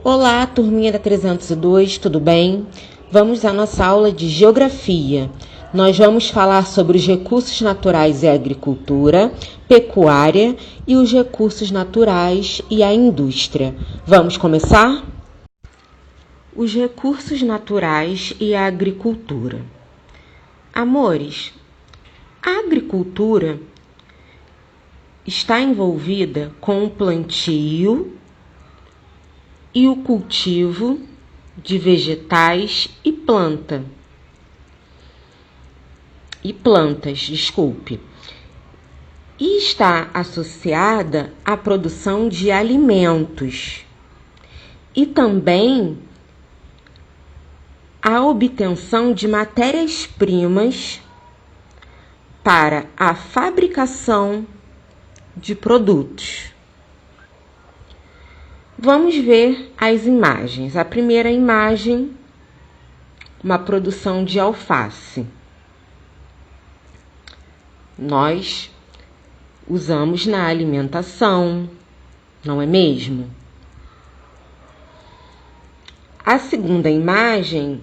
Olá, turminha da 302, tudo bem? Vamos à nossa aula de Geografia. Nós vamos falar sobre os recursos naturais e a agricultura, pecuária e os recursos naturais e a indústria. Vamos começar? Os recursos naturais e a agricultura. Amores, a agricultura está envolvida com o plantio e o cultivo de vegetais e plantas, e está associada à produção de alimentos e também à obtenção de matérias-primas para a fabricação de produtos. Vamos ver as imagens. A primeira imagem, uma produção de alface. Nós usamos na alimentação, não é mesmo? A segunda imagem,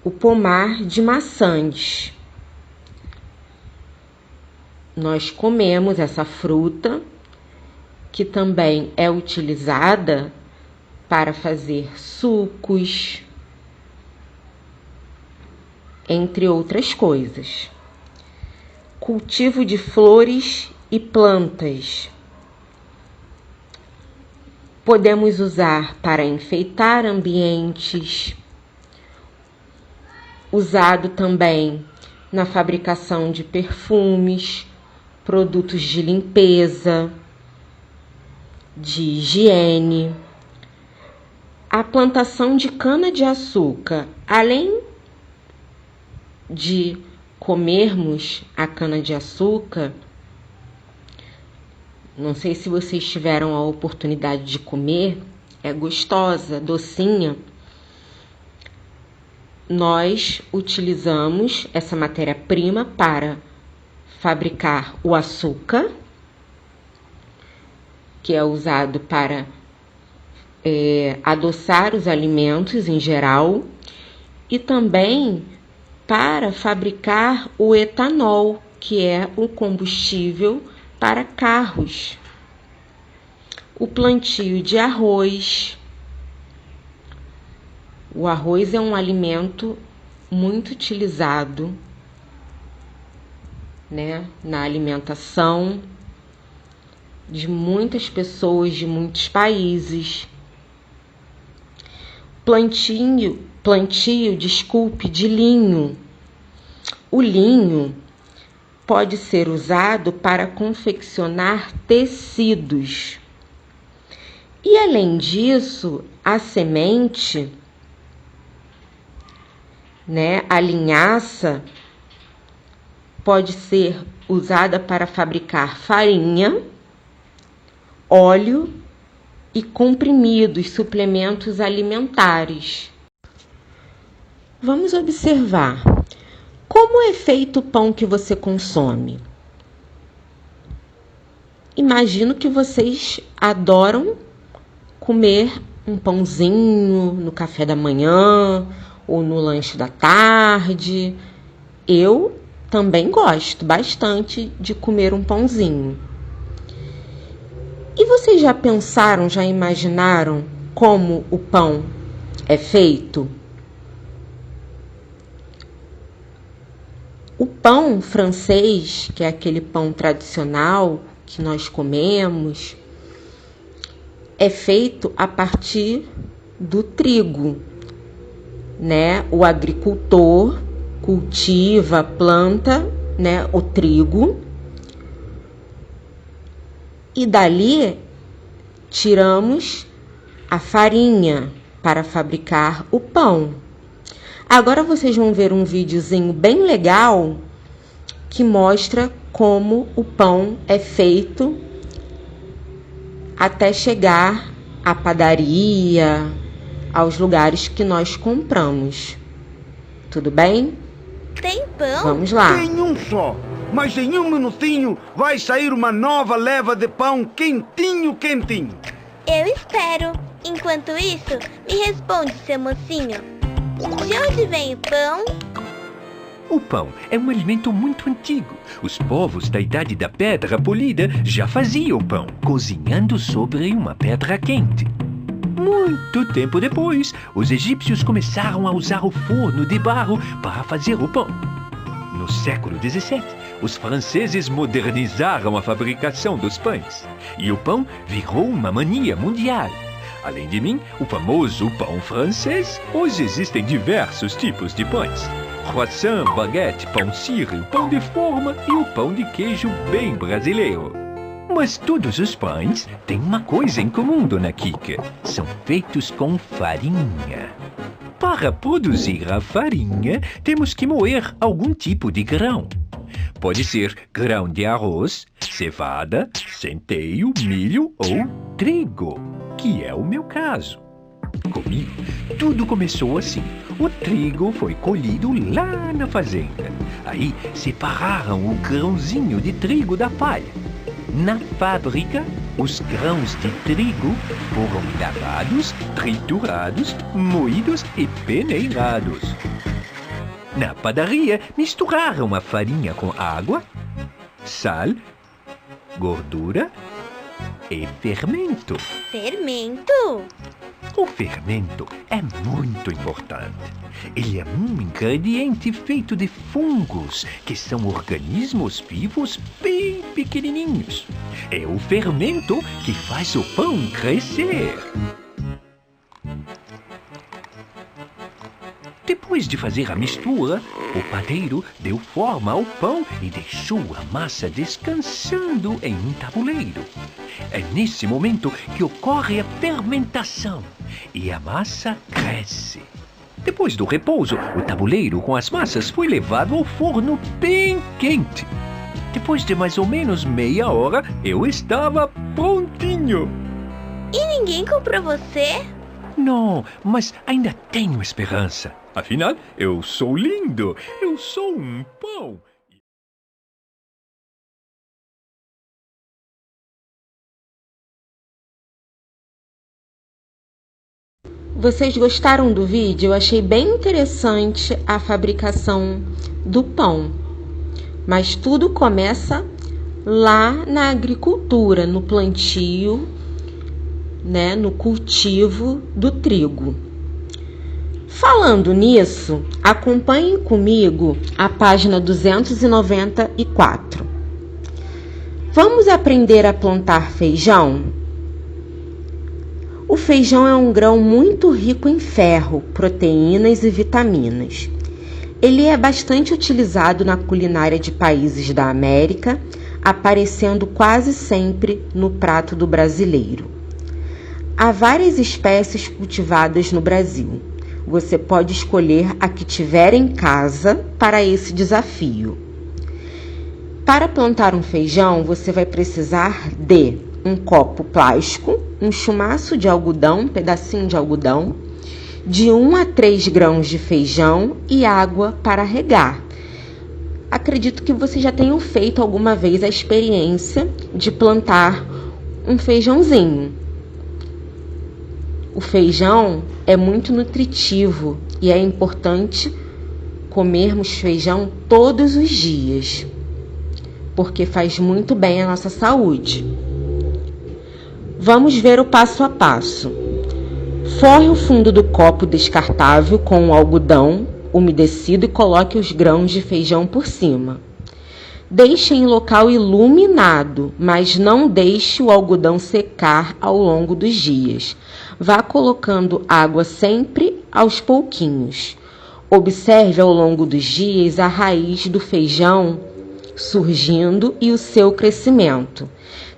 o pomar de maçãs. Nós comemos essa fruta, que também é utilizada para fazer sucos, entre outras coisas. Cultivo de flores e plantas. Podemos usar para enfeitar ambientes, usado também na fabricação de perfumes, produtos de limpeza, de higiene. A plantação de cana-de-açúcar, além de comermos a cana-de-açúcar, não sei se vocês tiveram a oportunidade de comer, é gostosa, docinha. Nós utilizamos essa matéria-prima para fabricar o açúcar, que é usado para adoçar os alimentos em geral, e também para fabricar o etanol, que é o combustível para carros. O plantio de arroz. O arroz é um alimento muito utilizado, né, na alimentação de muitas pessoas de muitos países. Plantio de linho. O linho pode ser usado para confeccionar tecidos. E além disso, a semente, né, a linhaça, pode ser usada para fabricar farinha, óleo e comprimidos, suplementos alimentares. Vamos observar como é feito o pão que você consome. Imagino que vocês adoram comer um pãozinho no café da manhã ou no lanche da tarde. Eu também gosto bastante de comer um pãozinho. E vocês já pensaram, já imaginaram como o pão é feito? O pão francês, que é aquele pão tradicional que nós comemos, é feito a partir do trigo, né? O agricultor cultiva, planta, né, o trigo, e dali tiramos a farinha para fabricar o pão. Agora vocês vão ver um videozinho bem legal que mostra como o pão é feito até chegar à padaria, aos lugares que nós compramos. Tudo bem? Tem pão? Vamos lá. Tem um só, mas em um minutinho vai sair uma nova leva de pão quentinho, quentinho. Eu espero. Enquanto isso, me responde, seu mocinho. De onde vem o pão? O pão é um alimento muito antigo. Os povos da Idade da Pedra Polida já faziam pão, cozinhando sobre uma pedra quente. Muito tempo depois, os egípcios começaram a usar o forno de barro para fazer o pão. No século XVII, os franceses modernizaram a fabricação dos pães e o pão virou uma mania mundial. Além de mim, o famoso pão francês, hoje existem diversos tipos de pães. Croissant, baguete, pão sírio, pão de forma e o pão de queijo bem brasileiro. Mas todos os pães têm uma coisa em comum, Dona Kika. São feitos com farinha. Para produzir a farinha, temos que moer algum tipo de grão. Pode ser grão de arroz, cevada, centeio, milho ou trigo, que é o meu caso. Comigo, tudo começou assim. O trigo foi colhido lá na fazenda. Aí separaram o grãozinho de trigo da palha. Na fábrica, os grãos de trigo foram lavados, triturados, moídos e peneirados. Na padaria, misturaram a farinha com água, sal, gordura e fermento. Fermento? O fermento é muito importante. Ele é um ingrediente feito de fungos, que são organismos vivos bem pequenininhos. É o fermento que faz o pão crescer. Depois de fazer a mistura, o padeiro deu forma ao pão e deixou a massa descansando em um tabuleiro. É nesse momento que ocorre a fermentação e a massa cresce. Depois do repouso, o tabuleiro com as massas foi levado ao forno bem quente. Depois de mais ou menos meia hora, eu estava prontinho. E ninguém comprou você? Não, mas ainda tenho esperança. Afinal, eu sou lindo. Eu sou um pão. Vocês gostaram do vídeo? Eu achei bem interessante a fabricação do pão. Mas tudo começa lá na agricultura, no plantio, né, no cultivo do trigo. Falando nisso, acompanhem comigo a página 294. Vamos aprender a plantar feijão? O feijão é um grão muito rico em ferro, proteínas e vitaminas. Ele é bastante utilizado na culinária de países da América, aparecendo quase sempre no prato do brasileiro. Há várias espécies cultivadas no Brasil. Você pode escolher a que tiver em casa para esse desafio. Para plantar um feijão, você vai precisar de um copo plástico, um chumaço de algodão, um pedacinho de algodão, de 1 a 3 grãos de feijão e água para regar. Acredito que vocês já tenham feito alguma vez a experiência de plantar um feijãozinho. O feijão é muito nutritivo e é importante comermos feijão todos os dias, porque faz muito bem à nossa saúde. Vamos ver o passo a passo. Forre o fundo do copo descartável com o algodão umedecido e coloque os grãos de feijão por cima. Deixe em local iluminado, mas não deixe o algodão secar ao longo dos dias. Vá colocando água sempre aos pouquinhos. Observe ao longo dos dias a raiz do feijão surgindo e o seu crescimento.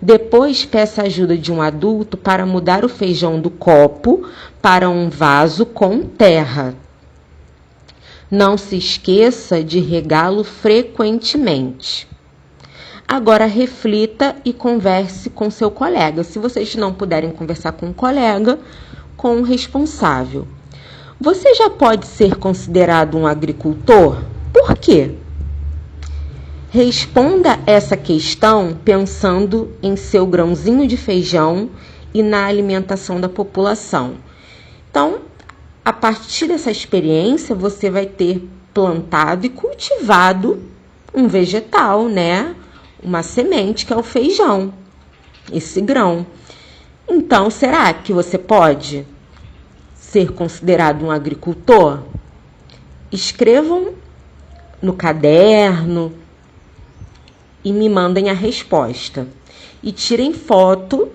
Depois, peça a ajuda de um adulto para mudar o feijão do copo para um vaso com terra. Não se esqueça de regá-lo frequentemente. Agora reflita e converse com seu colega. Se vocês não puderem conversar com um colega, com um responsável. Você já pode ser considerado um agricultor? Por quê? Responda essa questão pensando em seu grãozinho de feijão e na alimentação da população. Então, a partir dessa experiência, você vai ter plantado e cultivado um vegetal, né? Uma semente, que é o feijão, esse grão. Então, será que você pode ser considerado um agricultor? Escrevam no caderno e me mandem a resposta. E tirem foto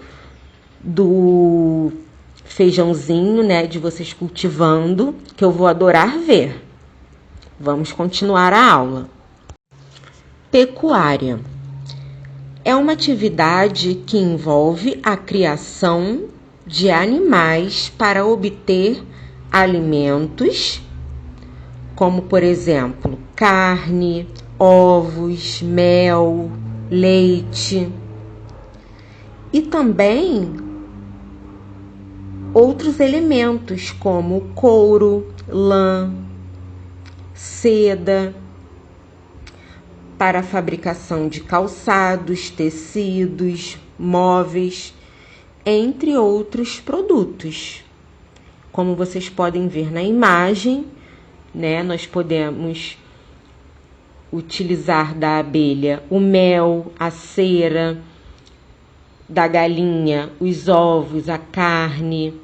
do feijãozinho, né, de vocês cultivando, que eu vou adorar ver. Vamos continuar a aula. Pecuária é uma atividade que envolve a criação de animais para obter alimentos, como, por exemplo, carne, ovos, mel, leite, e também outros elementos como couro, lã, seda, para a fabricação de calçados, tecidos, móveis, entre outros produtos. Como vocês podem ver na imagem, né, nós podemos utilizar da abelha o mel, a cera, da galinha os ovos, a carne,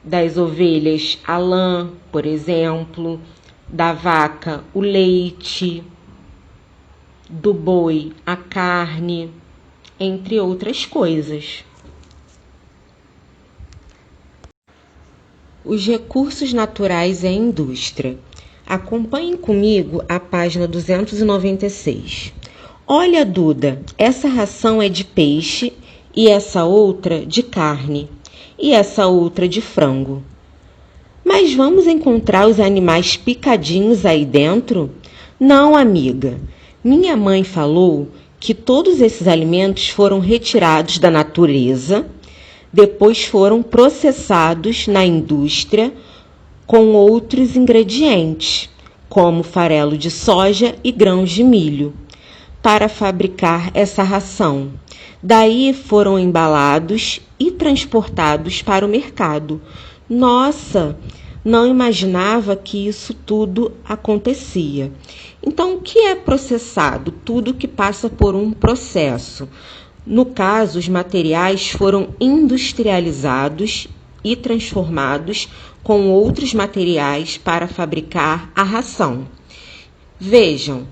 das ovelhas a lã, por exemplo, da vaca o leite, do boi a carne, entre outras coisas. Os recursos naturais e a indústria. Acompanhem comigo a página 296. Olha, Duda, essa ração é de peixe e essa outra de carne e essa outra de frango. Mas vamos encontrar os animais picadinhos aí dentro? Não, amiga. Minha mãe falou que todos esses alimentos foram retirados da natureza, depois foram processados na indústria com outros ingredientes, como farelo de soja e grãos de milho, para fabricar essa ração. Daí foram embalados e transportados para o mercado. Nossa, não imaginava que isso tudo acontecia. Então, o que é processado? Tudo que passa por um processo. No caso, os materiais foram industrializados e transformados com outros materiais para fabricar a ração. Vejam,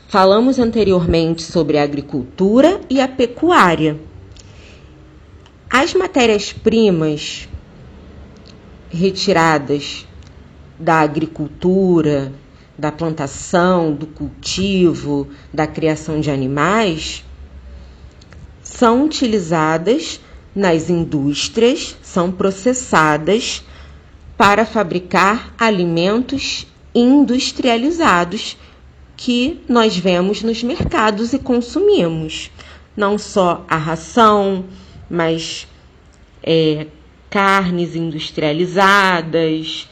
falamos anteriormente sobre a agricultura e a pecuária. As matérias-primas retiradas da agricultura, da plantação, do cultivo, da criação de animais, são utilizadas nas indústrias, são processadas para fabricar alimentos industrializados que nós vemos nos mercados e consumimos. Não só a ração, mas carnes industrializadas,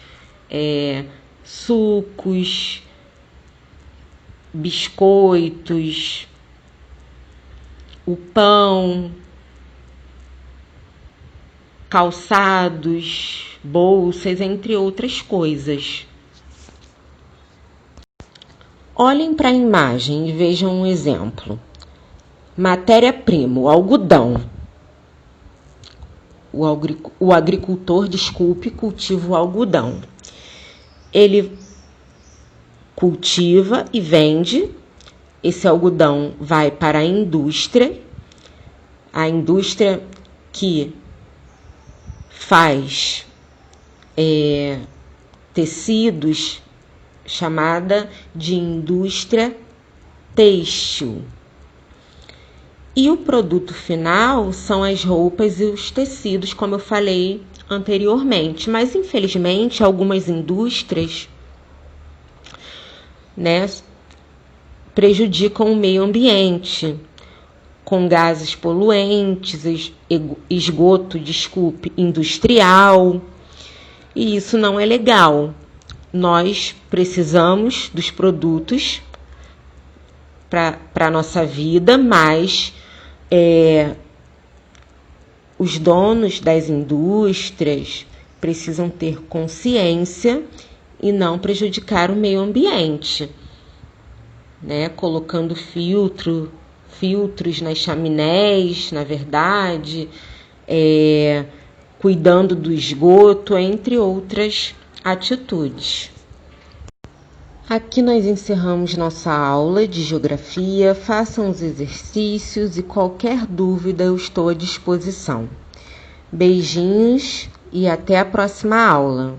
sucos, biscoitos, o pão, calçados, bolsas, entre outras coisas. Olhem para a imagem e vejam um exemplo. Matéria-prima, o algodão. O agricultor, cultiva o algodão. Ele cultiva e vende. Esse algodão vai para a indústria que faz tecidos, chamada de indústria têxtil. E o produto final são as roupas e os tecidos, como eu falei anteriormente. Mas, infelizmente, algumas indústrias, prejudicam o meio ambiente, com gases poluentes, esgoto, industrial. E isso não é legal. Nós precisamos dos produtos para a nossa vida, mas os donos das indústrias precisam ter consciência e não prejudicar o meio ambiente, né? Colocando filtros nas chaminés, na verdade, cuidando do esgoto, entre outras atitudes. Aqui nós encerramos nossa aula de geografia. Façam os exercícios e qualquer dúvida eu estou à disposição. Beijinhos e até a próxima aula.